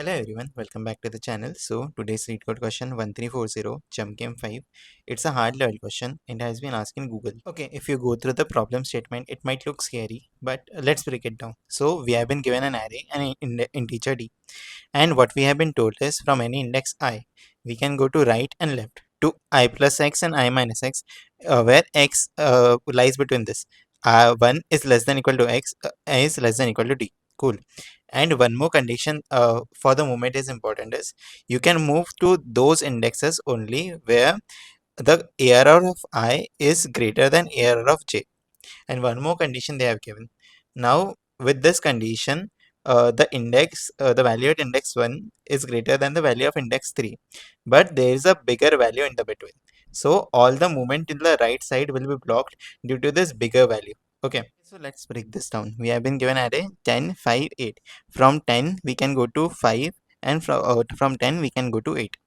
Hello everyone, welcome back to the channel. So today's LeetCode question 1340 jump game 5. It's a hard level question and has been asked in Google. Okay, if you go through the problem statement, it might look scary, but let's break it down. So we have been given an array and an integer d, and what we have been told is from any index I, we can go to right and left to I plus x and I minus x, where x lies between this. 1 is less than equal to x, is less than equal to d. Cool. And one more condition for the moment is important is you can move to those indexes only where the ARR of I is greater than ARR of j. And one more condition they have given. Now with this condition, the value at index 1 is greater than the value of index 3, but there is a bigger value in the between. So all the movement in the right side will be blocked due to this bigger value. Okay, so let's break this down. We have been given array 10, 5, 8. From 10 we can go to 5, and from 10 we can go to 8.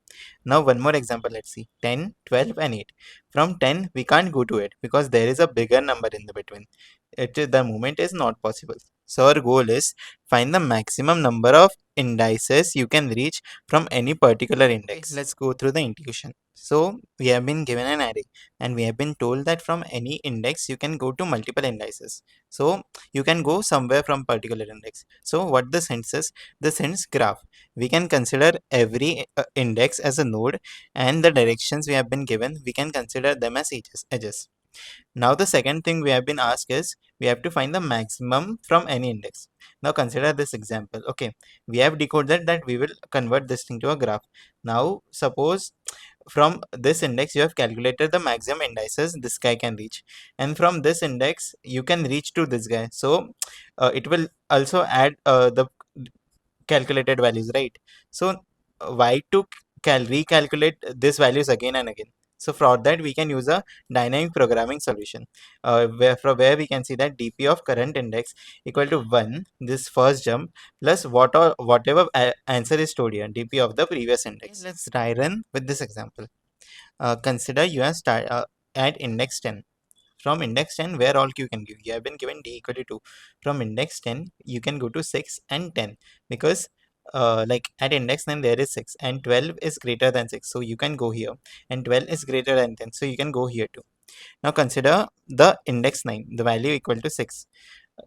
Now one more example, let's see. 10, 12 and 8. From 10 we can't go to it because there is a bigger number in the between. The movement is not possible. So our goal is find the maximum number of indices you can reach from any particular index. Let's go through the intuition. So we have been given an array and we have been told that from any index you can go to multiple indices. So you can go somewhere from particular index. So what this hints is, this hints graph. We can consider every index as a node, and the directions we have been given, we can consider them as edges. Now the second thing we have been asked is we have to find the maximum from any index. Now consider this example. Okay, we have decoded that we will convert this thing to a graph. Now suppose from this index you have calculated the maximum indices this guy can reach, and from this index you can reach to this guy. So it will also add the calculated values, right? So why to recalculate these values again and again? So for that we can use a dynamic programming solution, where we can see that dp of current index equal to 1, this first jump, plus whatever answer is stored here, dp of the previous index. Okay, let's try run with this example. Consider you are at index 10. From index 10, where all you can give, you have been given d equal to 2. From index 10 you can go to 6 and 10, because like at index 9 there is 6 and 12 is greater than 6, so you can go here, and 12 is greater than 10, so you can go here too. Now consider the index 9, the value equal to 6.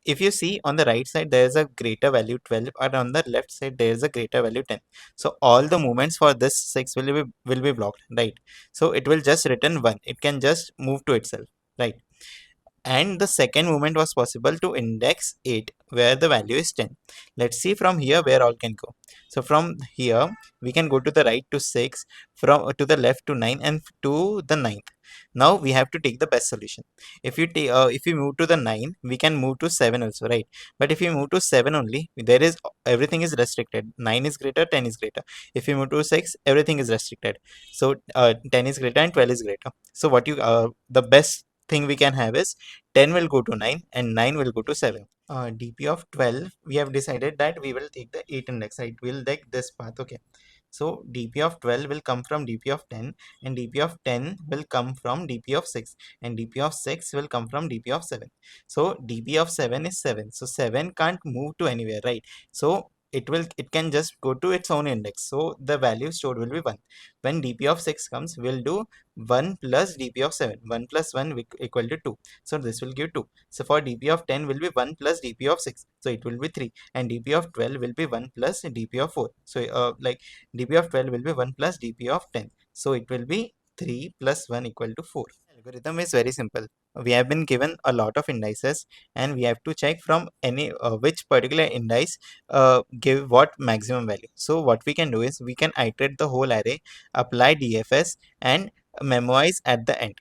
If you see on the right side there is a greater value 12, or on the left side there is a greater value 10. So all the movements for this 6 will be blocked, right? So it will just return 1, it can just move to itself, right? And the second movement was possible to index 8, where the value is 10. Let's see from here where all can go. So from here we can go to the right to 6, from to the left to 9, and to the 9th. Now we have to take the best solution. If you move to the 9, we can move to 7 also, right? But if you move to 7 only, there is everything is restricted. 9 is greater, 10 is greater. If you move to 6, everything is restricted. So 10 is greater and 12 is greater. So what you the best thing we can have is 10 will go to 9 and 9 will go to 7. dp of 12, we have decided that we will take the 8 index, right? We'll take this path. Okay, so dp of 12 will come from dp of 10, and dp of 10 will come from dp of 6, and dp of 6 will come from dp of 7. So dp of 7 is 7, so 7 can't move to anywhere, right? So it can just go to its own index, so the value stored will be 1. When dp of 6 comes, we'll do 1 plus dp of 7. 1 plus 1 equal to 2, so this will give 2. So for dp of 10 will be 1 plus dp of 6, so it will be 3, and dp of 12 will be 1 plus dp of 4. So like dp of 12 will be 1 plus dp of 10, so it will be 3 plus 1 equal to 4. Algorithm is very simple. We have been given a lot of indices, and we have to check from any which particular indice give what maximum value. So what we can do is we can iterate the whole array, apply DFS, and memoize at the end.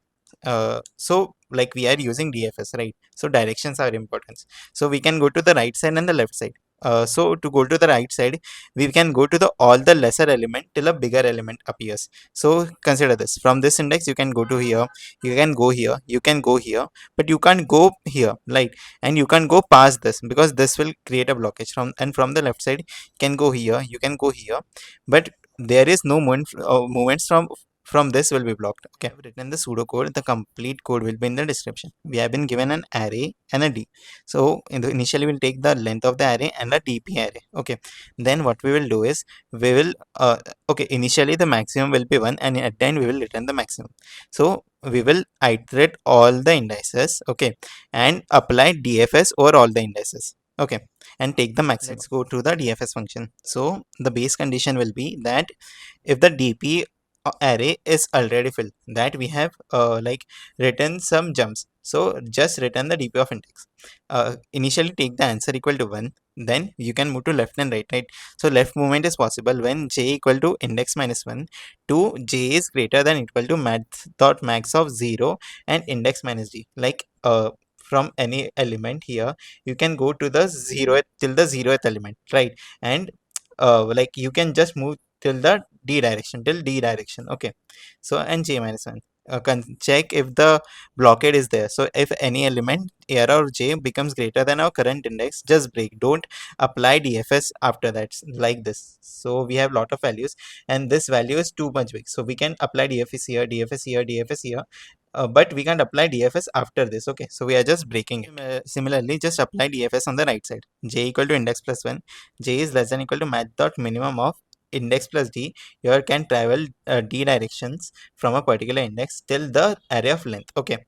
So like we are using DFS, right? So directions are important. So we can go to the right side and the left side. So to go to the right side, we can go to the all the lesser element till a bigger element appears. So consider this. From this index, you can go to here, you can go here, you can go here, but you can't go here, right? And you can't go past this because this will create a blockage. From the left side, you can go here, you can go here, but there is no movements from from this will be blocked. Okay, I've written the pseudocode. The complete code will be in the description. We have been given an array and a d. So initially we'll take the length of the array and a dp array. Okay, then what we will do is we will okay, initially the maximum will be 1 and at the end we will return the maximum. So we will iterate all the indices, okay, and apply DFS over all the indices, okay, and take the maximum. Let's go to the DFS function. So the base condition will be that if the DP array is already filled, that we have like written some jumps, so just return the DP of index. Initially take the answer equal to 1, then you can move to left and right. So left movement is possible when j equal to index minus 1 to j is greater than equal to math dot max of 0 and index minus d. Like from any element here you can go to the 0th till the 0th element, right? And like you can just move till the d direction, okay. So and j minus 1, check if the blockade is there. So if any element a or j becomes greater than our current index, just break, don't apply DFS after that, like this. So we have lot of values and this value is too much big, so we can apply DFS here, DFS here, DFS here, but we can't apply DFS after this, okay. So we are just breaking it. Similarly, just apply DFS on the right side. J equal to index plus 1, j is less than equal to math dot minimum of index plus d. Here can travel d directions from a particular index till the array of length, okay.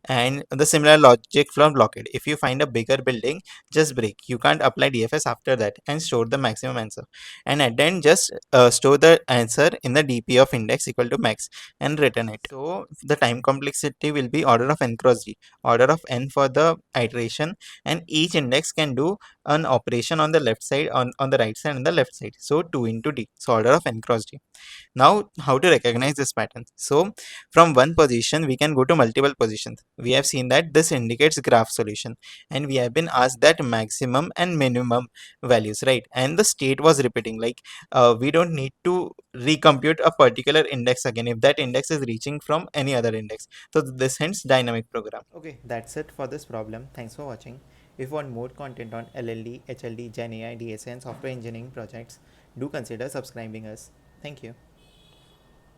And the similar logic for blockade. If you find a bigger building, just break, you can't apply DFS after that, and store the maximum answer. And at the end just store the answer in the DP of index equal to max and return it. So the time complexity will be order of n cross d, order of n for the iteration, and each index can do an operation on the left side, on the right side and the left side. So 2 into d, so order of n cross d. Now how to recognize this pattern? So from one position we can go to multiple positions. We have seen that this indicates graph solution, and we have been asked that maximum and minimum values, right? And the state was repeating, like we don't need to recompute a particular index again if that index is reaching from any other index. So this hence dynamic program. Okay, that's it for this problem. Thanks for watching. If you want more content on LLD, HLD, Gen AI, DSA and software engineering projects, do consider subscribing us. Thank you.